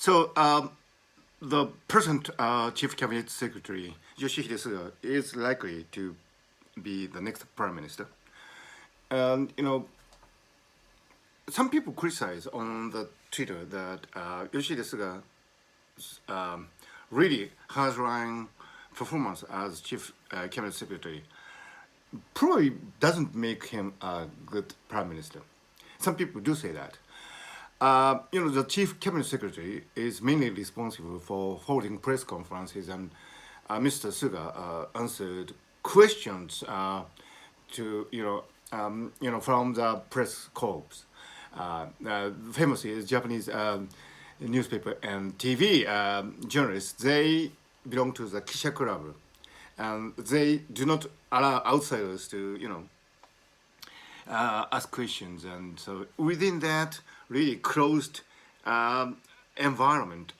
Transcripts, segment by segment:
So the present Chief Cabinet Secretary Yoshihide Suga is likely to be the next Prime Minister, and some people criticize on the Twitter that Yoshihide Suga really hard-line performance as Chief Cabinet Secretary probably doesn't make him a good Prime Minister. Some people do say that. The Chief Cabinet Secretary is mainly responsible for holding press conferences, and Mr. Suga answered questions from the press corps. Famously, Japanese newspaper and TV journalists, they belong to the Kisha Club, and they do not allow outsiders to, ask questions. And so within that really closed environment,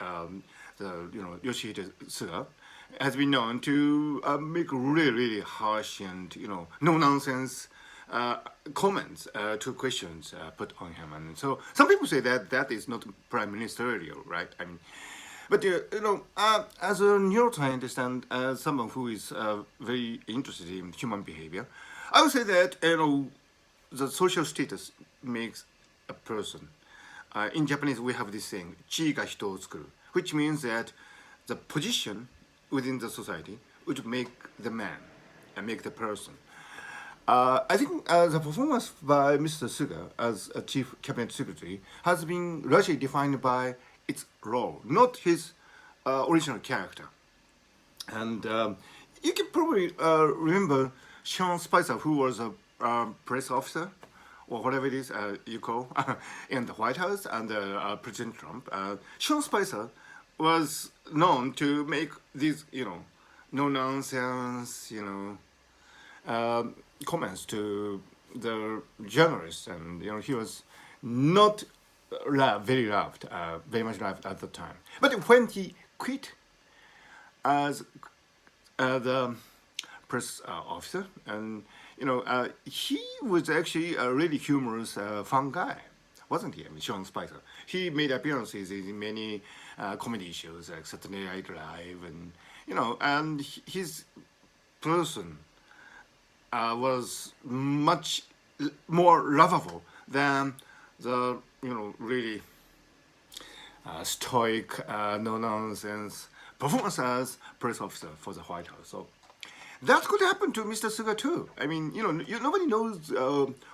Yoshihide Suga has been known to make really harsh and no nonsense comments to questions put on him. And so some people say that is not prime ministerial, right? I mean, but as a neuroscientist and as someone who is very interested in human behavior, I would say that the social status makes a person. In Japanese, we have this saying, Chii ga hitoをつくる, which means that the position within the society would make the man and make the person. I think the performance by Mr. Suga as a Chief Cabinet Secretary has been largely defined by its role, not his original character. And you can probably remember Sean Spicer, who was a press officer, or whatever it is you call, in the White House under President Trump. Sean Spicer was known to make these, no-nonsense, comments to the journalists, and he was not very much loved at the time. But when he quit as the press officer, and he was actually a really humorous, fun guy, wasn't he? I mean, Sean Spicer. He made appearances in many comedy shows like Saturday Night Live, and and his person was much more lovable than the really stoic, no-nonsense performance as press officer for the White House. So that could happen to Mr. Suga too. I mean, nobody knows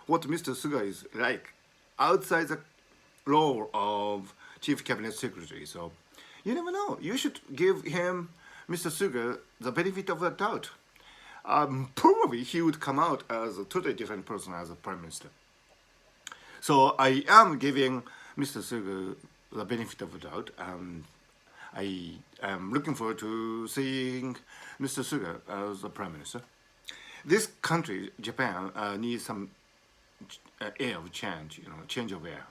what Mr. Suga is like outside the role of Chief Cabinet Secretary. So you never know. You should give him, Mr. Suga, the benefit of the doubt. Probably he would come out as a totally different person as a Prime Minister. So I am giving Mr. Suga the benefit of the doubt, and I am looking forward to seeing Mr. Suga as the Prime Minister. This country, Japan, needs some air of change, change of air.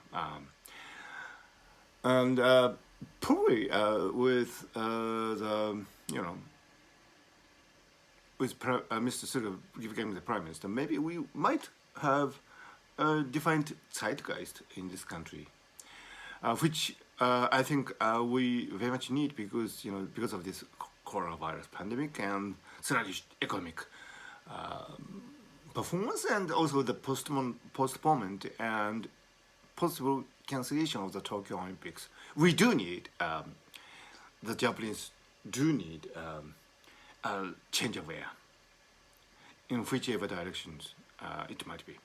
And probably with with Mr. Suga becoming the Prime Minister, maybe we might have a defined zeitgeist in this country, which I think we very much need because of this coronavirus pandemic and sluggish economic performance, and also the postponement and possible cancellation of the Tokyo Olympics. We do need, the Japanese do need a change of air in whichever directions it might be.